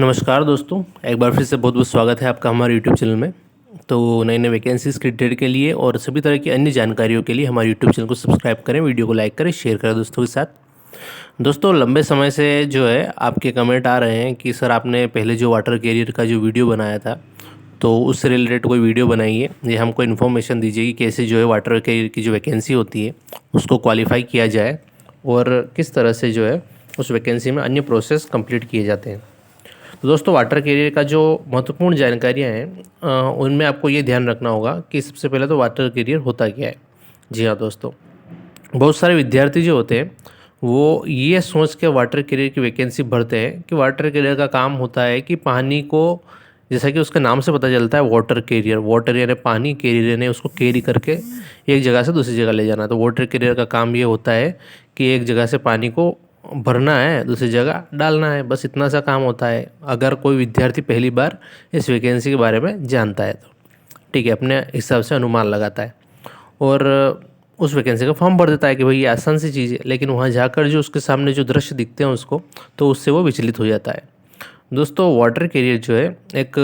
नमस्कार दोस्तों, एक बार फिर से बहुत बहुत स्वागत है आपका हमारे यूट्यूब चैनल में। तो नई नई वैकेंसीज क्रिएटेड के लिए और सभी तरह की अन्य जानकारियों के लिए हमारे यूट्यूब चैनल को सब्सक्राइब करें, वीडियो को लाइक करें, शेयर करें दोस्तों के साथ। दोस्तों, लंबे समय से जो है आपके कमेंट आ रहे हैं कि सर आपने पहले जो वाटर कैरियर का जो वीडियो बनाया था तो उससे रिलेटेड कोई वीडियो बनाइए, ये हमको इन्फॉर्मेशन दीजिए कि कैसे जो है वाटर कैरियर की जो वैकेंसी होती है उसको क्वालिफाई किया जाए और किस तरह से जो है उस वैकेंसी में अन्य प्रोसेस कंप्लीट किए जाते हैं। तो दोस्तों, वाटर कैरियर का जो महत्वपूर्ण जानकारियाँ हैं उनमें आपको ये ध्यान रखना होगा कि सबसे पहले तो वाटर कैरियर होता क्या है। जी हाँ दोस्तों, बहुत सारे विद्यार्थी जो होते हैं वो ये सोच के वाटर कैरियर की वैकेंसी भरते हैं कि वाटर कैरियर का काम होता है कि पानी को, जैसा कि उसके नाम से पता चलता है वाटर कैरियर, वाटर यानी पानी, कैरियर यानी उसको कैरी करके एक जगह से दूसरी जगह ले जाना। तो वाटर कैरियर का काम ये होता है कि एक जगह से पानी को भरना है, दूसरी जगह डालना है, बस इतना सा काम होता है। अगर कोई विद्यार्थी पहली बार इस वैकेंसी के बारे में जानता है तो ठीक है, अपने हिसाब से अनुमान लगाता है और उस वैकेंसी का फॉर्म भर देता है कि भाई ये आसान सी चीज़ है। लेकिन वहाँ जाकर जो उसके सामने जो दृश्य दिखते हैं उसको, तो उससे वो विचलित हो जाता है। दोस्तों, वाटर कैरियर जो है एक,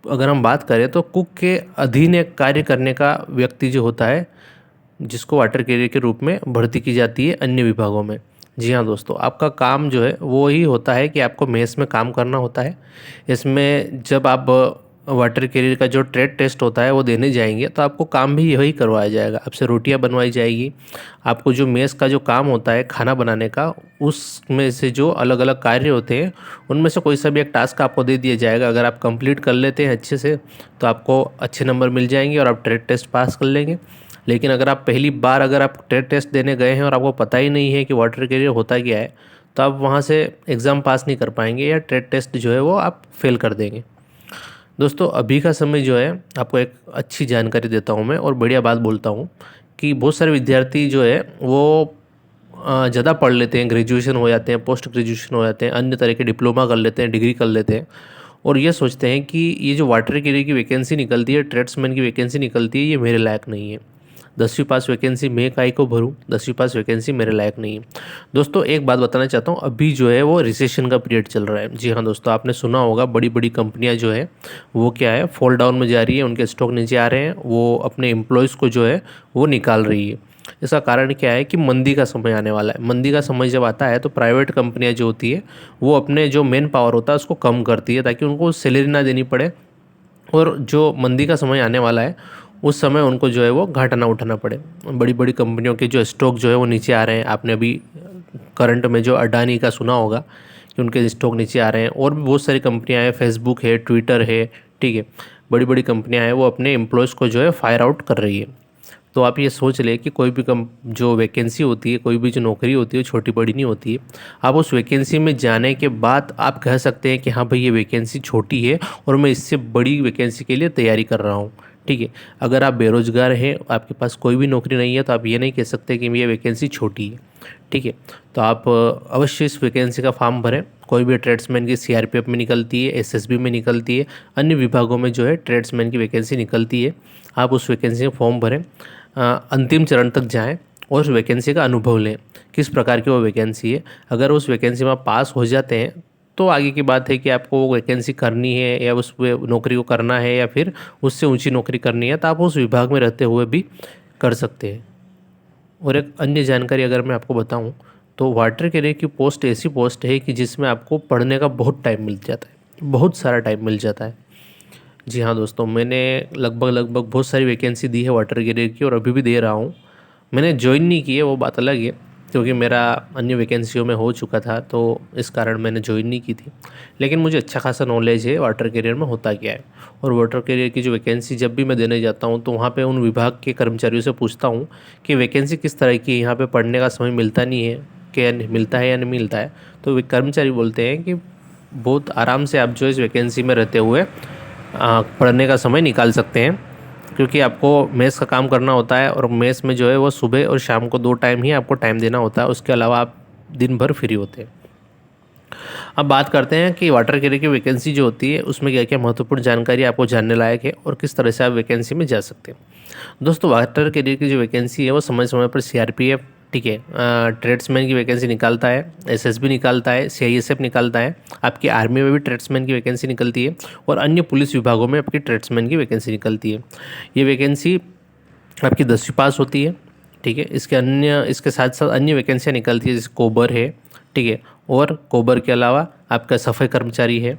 अगर हम बात करें तो कुक के अधीन एक कार्य करने का व्यक्ति जो होता है, जिसको वाटर कैरियर के रूप में भर्ती की जाती है अन्य विभागों में। जी हाँ दोस्तों, आपका काम जो है वो ही होता है कि आपको मेस में काम करना होता है। इसमें जब आप वाटर कैरियर का जो ट्रेड टेस्ट होता है वो देने जाएंगे तो आपको काम भी यही करवाया जाएगा। आपसे रोटियां बनवाई जाएगी। आपको जो मेस का जो काम होता है खाना बनाने का, उसमें से जो अलग अलग कार्य होते हैं उनमें से कोई सा भी एक टास्क आपको दे दिया जाएगा। अगर आप कंप्लीट कर लेते हैं अच्छे से तो आपको अच्छे नंबर मिल जाएंगे और आप ट्रेड टेस्ट पास कर लेंगे। लेकिन अगर आप पहली बार अगर आप ट्रेड टेस्ट देने गए हैं और आपको पता ही नहीं है कि वाटर कैरियर होता क्या है, तो आप वहाँ से एग्ज़ाम पास नहीं कर पाएंगे या ट्रेड टेस्ट जो है वो आप फेल कर देंगे। दोस्तों, अभी का समय जो है, आपको एक अच्छी जानकारी देता हूँ मैं और बढ़िया बात बोलता हूँ कि बहुत सारे विद्यार्थी जो है वो ज़्यादा पढ़ लेते हैं, ग्रेजुएशन हो जाते हैं, पोस्ट ग्रेजुएशन हो जाते हैं, अन्य तरह के डिप्लोमा कर लेते हैं, डिग्री कर लेते हैं और ये सोचते हैं कि ये जो वाटर कैरियर की वैकेंसी निकलती है, ट्रेड्समैन की वैकेंसी निकलती है, ये मेरे लायक नहीं है। 10वीं पास वैकेंसी मैं काहे को भरूं, 10वीं पास वैकेंसी मेरे लायक नहीं है। दोस्तों, एक बात बताना चाहता हूं, अभी जो है वो रिसेशन का पीरियड चल रहा है। जी हाँ दोस्तों, आपने सुना होगा बड़ी बड़ी कंपनियां जो है वो क्या है, फॉल डाउन में जा रही है, उनके स्टॉक नीचे आ रहे हैं, वो अपने एम्प्लॉयज़ को जो है वो निकाल रही है। इसका कारण क्या है कि मंदी का समय आने वाला है। मंदी का समय जब आता है तो प्राइवेट कंपनियां जो होती है वो अपने जो मेन पावर होता है उसको कम करती है ताकि उनको सैलरी ना देनी पड़े और जो मंदी का समय आने वाला है उस समय उनको जो है वो घाटा ना उठाना पड़े। बड़ी बड़ी कंपनियों के जो स्टॉक जो है वो नीचे आ रहे हैं। आपने अभी करंट में जो अडानी का सुना होगा कि उनके स्टॉक नीचे आ रहे हैं और भी बहुत सारी कंपनियां हैं, फेसबुक है, ट्विटर है, ठीक है, बड़ी बड़ी कंपनियां हैं, वो अपने एम्प्लॉयज़ को जो है फायर आउट कर रही है। तो आप ये सोच लें कि कोई भी जो वैकेंसी होती है, कोई भी जो नौकरी होती है, छोटी बड़ी नहीं होती है। आप उस वैकेंसी में जाने के बाद आप कह सकते हैं कि हाँ भाई, ये वैकेंसी छोटी है और मैं इससे बड़ी वैकेंसी के लिए तैयारी कर रहा हूँ, ठीक है। अगर आप बेरोजगार हैं, आपके पास कोई भी नौकरी नहीं है, तो आप ये नहीं कह सकते कि ये वैकेंसी छोटी है, ठीक है। तो आप अवश्य इस वैकेंसी का फॉर्म भरें। कोई भी ट्रेड्समैन की सीआरपीएफ में निकलती है, एसएसबी में निकलती है, अन्य विभागों में जो है ट्रेड्समैन की वैकेंसी निकलती है। आप उस वैकेंसी का फॉर्म भरें, अंतिम चरण तक जाएं और उस वैकेंसी का अनुभव लें, किस प्रकार की वो वैकेंसी है। अगर उस वैकेंसी में आप पास हो जाते हैं तो आगे की बात है कि आपको वो वैकेंसी करनी है या उस नौकरी को करना है या फिर उससे ऊंची नौकरी करनी है, तो आप उस विभाग में रहते हुए भी कर सकते हैं। और एक अन्य जानकारी अगर मैं आपको बताऊं तो वाटर कैरियर की पोस्ट ऐसी पोस्ट है कि जिसमें आपको पढ़ने का बहुत टाइम मिल जाता है, बहुत सारा टाइम मिल जाता है। जी हाँ दोस्तों, मैंने लगभग बहुत सारी वैकेंसी दी है वाटर कैरियर की और अभी भी दे रहा हूँ। मैंने ज्वाइन नहीं की है, वो बात अलग है, क्योंकि मेरा अन्य वैकेंसियों में हो चुका था तो इस कारण मैंने ज्वाइन नहीं की थी। लेकिन मुझे अच्छा खासा नॉलेज है वाटर कैरियर में होता क्या है। और वाटर कैरियर की जो वैकेंसी जब भी मैं देने जाता हूँ तो वहाँ पे उन विभाग के कर्मचारियों से पूछता हूँ कि वैकेंसी किस तरह की है, यहाँ पे पढ़ने का समय मिलता नहीं है, क्या मिलता है या नहीं मिलता है। तो वे कर्मचारी बोलते हैं कि बहुत आराम से आप जो इस वैकेंसी में रहते हुए पढ़ने का समय निकाल सकते हैं, क्योंकि आपको मेस का काम करना होता है और मेस में जो है वो सुबह और शाम को 2 टाइम ही आपको टाइम देना होता है। उसके अलावा आप दिन भर फ्री होते हैं। अब बात करते हैं कि वाटर कैरियर की वैकेंसी जो होती है उसमें क्या क्या महत्वपूर्ण जानकारी आपको जानने लायक है और किस तरह से आप वैकेंसी में जा सकते हैं। दोस्तों, वाटर कैरियर की जो वैकेंसी है वो समय समय पर सीआरपीएफ ठीक है। ट्रेड्समैन की वैकेंसी निकालता है, एसएसबी निकालता है, सीआईएसएफ निकालता है, आपकी आर्मी में भी ट्रेड्समैन की वैकेंसी निकलती है और अन्य पुलिस विभागों में आपकी ट्रेड्समैन की वैकेंसी निकलती है। ये वैकेंसी आपकी 10वीं पास होती है, ठीक है। इसके साथ साथ अन्य वैकेंसियाँ निकलती है, जैसे कोबर है, ठीक है। और कोबर के अलावा आपका सफाई कर्मचारी है,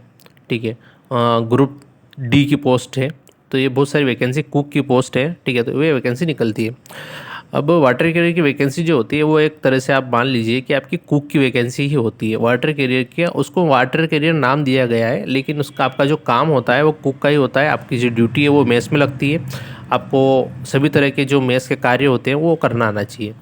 ठीक है। ग्रुप डी की पोस्ट है, तो ये बहुत सारी वैकेंसी, कुक की पोस्ट है, ठीक है। तो ये वैकेंसी निकलती है। अब वाटर कैरियर की वैकेंसी जो होती है वो एक तरह से आप मान लीजिए कि आपकी कुक की वैकेंसी ही होती है। वाटर कैरियर की उसको वाटर कैरियर नाम दिया गया है, लेकिन उसका आपका जो काम होता है वो कुक का ही होता है। आपकी जो ड्यूटी है वो मेस में लगती है। आपको सभी तरह के जो मेस के कार्य होते हैं वो करना आना चाहिए।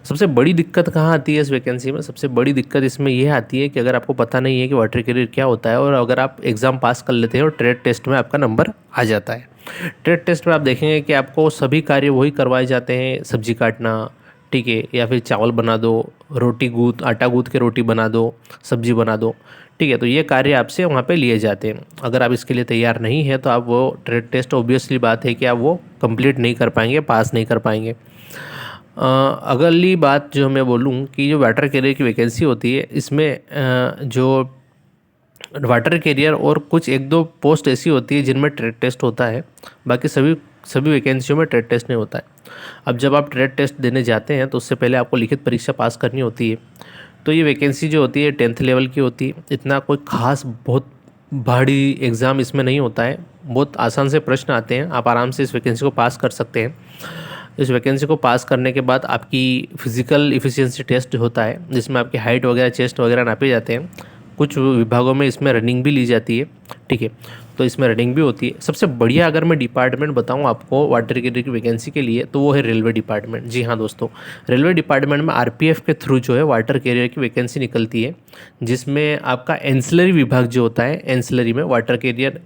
सबसे बड़ी दिक्कत कहाँ आती है इस वैकेंसी में? सबसे बड़ी दिक्कत इसमें यह आती है कि अगर आपको पता नहीं है कि वाटर कैरियर क्या होता है और अगर आप एग्ज़ाम पास कर लेते हैं और ट्रेड टेस्ट में आपका नंबर आ जाता है। ट्रेड टेस्ट में आप देखेंगे कि आपको सभी कार्य वही करवाए जाते हैं, सब्जी काटना, ठीक है, या फिर चावल बना दो, रोटी गूँथ, आटा गूँथ के रोटी बना दो, सब्जी बना दो, ठीक है। तो ये कार्य आपसे वहाँ पे लिए जाते हैं। अगर आप इसके लिए तैयार नहीं हैं तो आप वो ट्रेड टेस्ट, ऑब्वियसली बात है कि आप वो कंप्लीट नहीं कर पाएंगे, पास नहीं कर पाएंगे। अगली बात जो मैं बोलूँ कि जो वाटर कैरियर की वैकेंसी होती है इसमें जो वाटर कैरियर और कुछ एक दो पोस्ट ऐसी होती है जिनमें ट्रेड टेस्ट होता है, बाकी सभी वैकेंसियों में ट्रेड टेस्ट नहीं होता है। अब जब आप ट्रेड टेस्ट देने जाते हैं तो उससे पहले आपको लिखित परीक्षा पास करनी होती है। तो ये वैकेंसी जो होती है 10th लेवल की होती है। इतना कोई खास बहुत भारी एग्ज़ाम इसमें नहीं होता है, बहुत आसान से प्रश्न आते हैं, आप आराम से इस वैकेंसी को पास कर सकते हैं। इस वैकेंसी को पास करने के बाद आपकी फ़िज़िकल एफिशिएंसी टेस्ट होता है, जिसमें आपकी हाइट वगैरह, चेस्ट वगैरह नापे जाते हैं। कुछ विभागों में इसमें रनिंग भी ली जाती है, ठीक है। तो इसमें रनिंग भी होती है। सबसे बढ़िया अगर मैं डिपार्टमेंट बताऊं आपको वाटर कैरियर की वैकेंसी के लिए तो वो है रेलवे डिपार्टमेंट। जी हाँ दोस्तों, रेलवे डिपार्टमेंट में आरपीएफ के थ्रू जो है वाटर कैरियर की वैकेंसी निकलती है, जिसमें आपका एंसिलरी विभाग जो होता है, एंसिलरी में वाटर कैरियर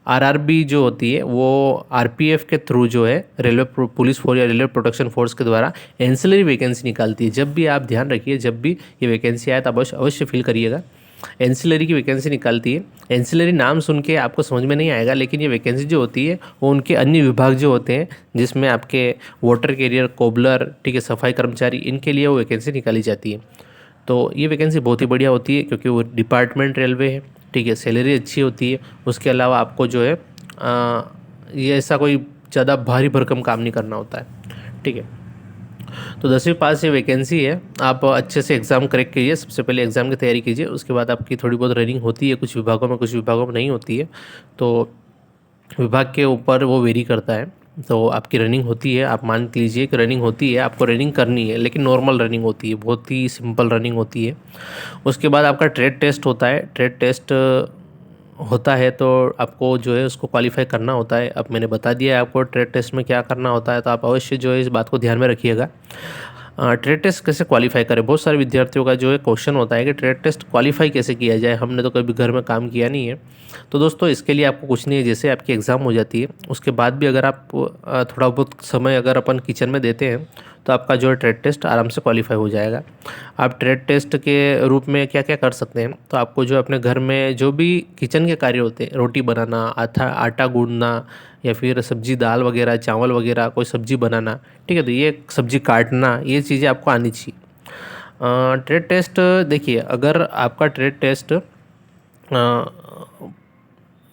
आरआरबी जो होती है वो आरपीएफ के थ्रू जो है रेलवे पुलिस फोर्स या रेलवे प्रोटेक्शन फोर्स के द्वारा एंसिलरी वैकेंसी निकालती है। जब भी आप ध्यान रखिए, जब भी ये वैकेंसी आए तो अवश्य फिल करिएगा। एंसिलरी की वैकेंसी निकालती है। एंसिलरी नाम सुन के आपको समझ में नहीं आएगा, लेकिन ये वैकेंसी जो होती है वो उनके अन्य विभाग जो होते हैं, जिसमें आपके वाटर कैरियर, कोबलर, ठीक है, सफाई कर्मचारी, इनके लिए वो वैकेंसी निकाली जाती है। तो ये वैकेंसी बहुत ही बढ़िया होती है क्योंकि वो डिपार्टमेंट रेलवे है, ठीक है, सैलरी अच्छी होती है। उसके अलावा आपको जो है ये ऐसा कोई ज़्यादा भारी भरकम काम नहीं करना होता है, ठीक है। तो 10वीं पास ये वैकेंसी है। आप अच्छे से एग्ज़ाम क्रैक कीजिए, सबसे पहले एग्ज़ाम की तैयारी कीजिए, उसके बाद आपकी थोड़ी बहुत रनिंग होती है कुछ विभागों में, कुछ विभागों में नहीं होती है। तो विभाग के ऊपर वो वेरी करता है। तो आपकी रनिंग होती है, आप मान लीजिए कि रनिंग होती है, आपको रनिंग करनी है, लेकिन नॉर्मल रनिंग होती है, बहुत ही सिंपल रनिंग होती है। उसके बाद आपका ट्रेड टेस्ट होता है। ट्रेड टेस्ट होता है तो आपको जो है उसको क्वालिफाई करना होता है। अब मैंने बता दिया है आपको ट्रेड टेस्ट में क्या करना होता है, तो आप अवश्य जो है इस बात को ध्यान में रखिएगा। ट्रेड टेस्ट कैसे क्वालिफाई करें? बहुत सारे विद्यार्थियों का जो है क्वेश्चन होता है कि ट्रेड टेस्ट क्वालिफाई कैसे किया जाए, हमने तो कभी घर में काम किया नहीं है। तो दोस्तों इसके लिए आपको कुछ नहीं है, जैसे आपकी एग्ज़ाम हो जाती है उसके बाद भी अगर आप थोड़ा बहुत समय अगर अपन किचन में देते हैं तो आपका जो है ट्रेड टेस्ट आराम से क्वालिफाई हो जाएगा। आप ट्रेड टेस्ट के रूप में क्या क्या कर सकते हैं, तो आपको जो अपने घर में जो भी किचन के कार्य होते हैं, रोटी बनाना, आटा गूंदना, या फिर सब्जी, दाल वगैरह, चावल वगैरह, कोई सब्जी बनाना, ठीक है, तो ये सब्जी काटना, ये चीज़ें आपको आनी चाहिए। ट्रेड टेस्ट देखिए, अगर आपका ट्रेड टेस्ट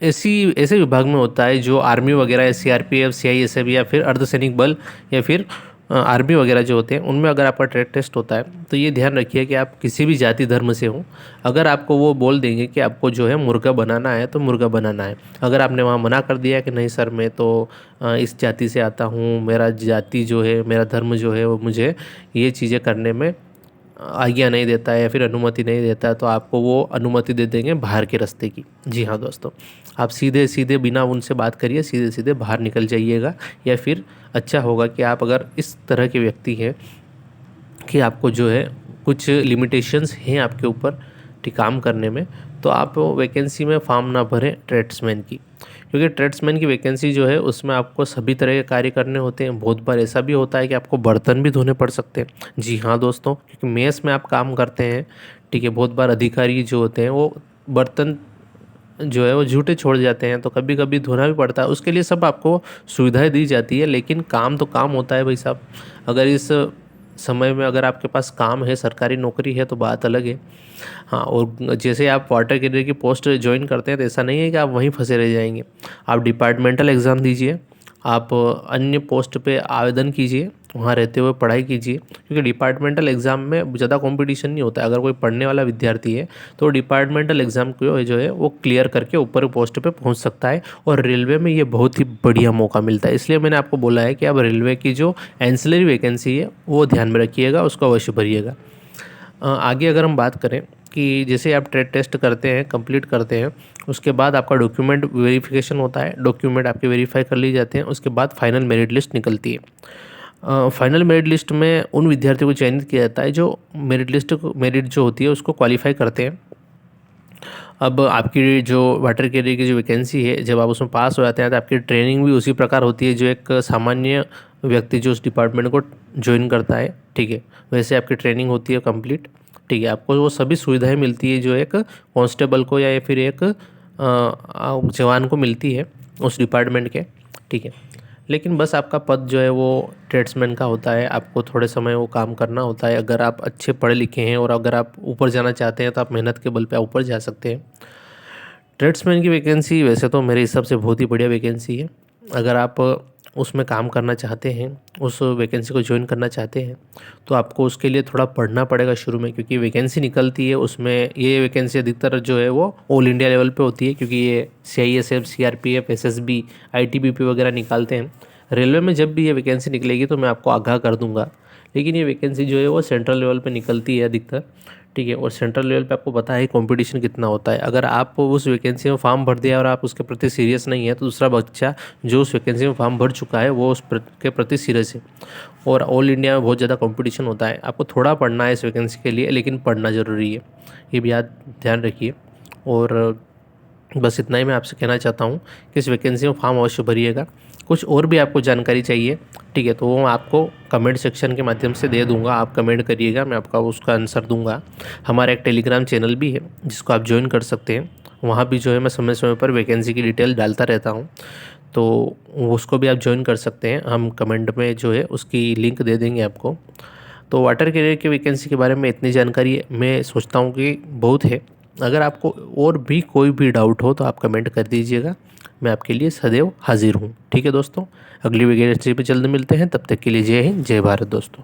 ऐसे विभाग में होता है जो आर्मी वगैरह, सीआरपीएफ, सीआईएसएफ या फिर अर्धसैनिक बल या फिर आर्मी वगैरह जो होते हैं, उनमें अगर आपका ट्रेड टेस्ट होता है तो ये ध्यान रखिए कि आप किसी भी जाति धर्म से हो। अगर आपको वो बोल देंगे कि आपको जो है मुर्गा बनाना है तो मुर्गा बनाना है। अगर आपने वहाँ मना कर दिया कि नहीं सर मैं तो इस जाति से आता हूँ, मेरा जाति जो है, मेरा धर्म जो है वो मुझे ये चीज़ें करने में आज्ञा नहीं देता है या फिर अनुमति नहीं देता है, तो आपको वो अनुमति दे देंगे बाहर के रास्ते की। जी हाँ दोस्तों, आप सीधे सीधे बिना उनसे बात करिए, सीधे सीधे बाहर निकल जाइएगा। या फिर अच्छा होगा कि आप अगर इस तरह के व्यक्ति हैं कि आपको जो है कुछ लिमिटेशंस हैं आपके ऊपर ठीक काम करने में, तो आप वैकेंसी में फॉर्म ना भरें ट्रेड्समैन की, क्योंकि ट्रेड्समैन की वैकेंसी जो है उसमें आपको सभी तरह के कार्य करने होते हैं। बहुत बार ऐसा भी होता है कि आपको बर्तन भी धोने पड़ सकते हैं। जी हाँ दोस्तों, क्योंकि मेस में आप काम करते हैं, ठीक है, बहुत बार अधिकारी जो होते हैं वो बर्तन जो है वो झूठे छोड़ जाते हैं, तो कभी कभी धोना भी पड़ता है। उसके लिए सब आपको सुविधाएं दी जाती है, लेकिन काम तो काम होता है भाई साहब। अगर इस समय में अगर आपके पास काम है, सरकारी नौकरी है तो बात अलग है। हाँ, और जैसे आप वाटर कैरियर की पोस्ट ज्वाइन करते हैं तो ऐसा नहीं है कि आप वहीं फंसे रह जाएंगे। आप डिपार्टमेंटल एग्ज़ाम दीजिए, आप अन्य पोस्ट पे आवेदन कीजिए, वहाँ रहते हुए पढ़ाई कीजिए, क्योंकि डिपार्टमेंटल एग्ज़ाम में ज़्यादा कंपटीशन नहीं होता है। अगर कोई पढ़ने वाला विद्यार्थी है तो डिपार्टमेंटल एग्ज़ाम को जो है वो क्लियर करके ऊपर पोस्ट पे पहुंच सकता है, और रेलवे में ये बहुत ही बढ़िया मौका मिलता है। इसलिए मैंने आपको बोला है कि आप रेलवे की जो एंसिलरी वैकेंसी है वो ध्यान में रखिएगा, उसको अवश्य भरिएगा। आगे अगर हम बात करें कि जैसे आप ट्रेड टेस्ट करते हैं, कंप्लीट करते हैं, उसके बाद आपका डॉक्यूमेंट वेरिफिकेशन होता है, डॉक्यूमेंट आपके वेरीफाई कर लिए जाते हैं, उसके बाद फाइनल मेरिट लिस्ट निकलती है। फाइनल मेरिट लिस्ट में उन विद्यार्थियों को चयनित किया जाता है जो मेरिट जो होती है उसको क्वालिफाई करते हैं। अब आपकी जो वाटर कैरियर की जो वैकेंसी है, जब आप उसमें पास हो जाते हैं तो आपकी ट्रेनिंग भी उसी प्रकार होती है जो एक सामान्य व्यक्ति जो उस डिपार्टमेंट को ज्वाइन करता है, ठीक है, वैसे आपकी ट्रेनिंग होती है कंप्लीट। ठीक है, आपको वो सभी सुविधाएं मिलती है जो एक कांस्टेबल को या फिर एक जवान को मिलती है उस डिपार्टमेंट के। ठीक है, लेकिन बस आपका पद जो है वो ट्रेड्समैन का होता है, आपको थोड़े समय वो काम करना होता है। अगर आप अच्छे पढ़े लिखे हैं और अगर आप ऊपर जाना चाहते हैं तो आप मेहनत के बल पे ऊपर जा सकते हैं। ट्रेड्समैन की वैकेंसी वैसे तो मेरे हिसाब से बहुत ही बढ़िया वैकेंसी है। अगर आप उसमें काम करना चाहते हैं, उस वैकेंसी को ज्वाइन करना चाहते हैं, तो आपको उसके लिए थोड़ा पढ़ना पड़ेगा शुरू में, क्योंकि वैकेंसी निकलती है उसमें ये वैकेंसी अधिकतर जो है वो ऑल इंडिया लेवल पे होती है, क्योंकि ये CISF, CRPF, SSB, ITBP वगैरह निकालते हैं। रेलवे में जब भी ये वैकेंसी निकलेगी तो मैं आपको आगाह कर दूंगा, लेकिन ये वैकेंसी जो है वो सेंट्रल लेवल पे निकलती है अधिकतर। ठीक है, और सेंट्रल लेवल पे आपको पता है कंपटीशन कितना होता है। अगर आप उस वैकेंसी में फॉर्म भर दिया और आप उसके प्रति सीरियस नहीं है तो दूसरा बच्चा जो उस वैकेंसी में फॉर्म भर चुका है वो के प्रति सीरियस है, और ऑल इंडिया में बहुत ज़्यादा कंपटीशन होता है। आपको थोड़ा पढ़ना है इस वैकेंसी के लिए, लेकिन पढ़ना ज़रूरी है, ये भी याद ध्यान रखिए। और बस इतना ही मैं आपसे कहना चाहता हूँ कि इस वैकेंसी में फॉर्म अवश्य भरिएगा। कुछ और भी आपको जानकारी चाहिए, ठीक है, तो वो मैं आपको कमेंट सेक्शन के माध्यम से दे दूंगा, आप कमेंट करिएगा, मैं आपका उसका आंसर दूंगा। हमारा एक टेलीग्राम चैनल भी है जिसको आप ज्वाइन कर सकते हैं, वहाँ भी जो है मैं समय समय पर वैकेंसी की डिटेल डालता रहता हूँ, तो उसको भी आप ज्वाइन कर सकते हैं। हम कमेंट में जो है उसकी लिंक दे देंगे आपको। तो वाटर कैरियर की वैकेंसी के बारे में इतनी जानकारी मैं सोचता हूँ कि बहुत है। अगर आपको और भी कोई भी डाउट हो तो आप कमेंट कर दीजिएगा, मैं आपके लिए सदैव हाजिर हूँ। ठीक है दोस्तों, अगली वैकेंसी पे जल्द मिलते हैं, तब तक के लिए जय हिंद, जय भारत दोस्तों।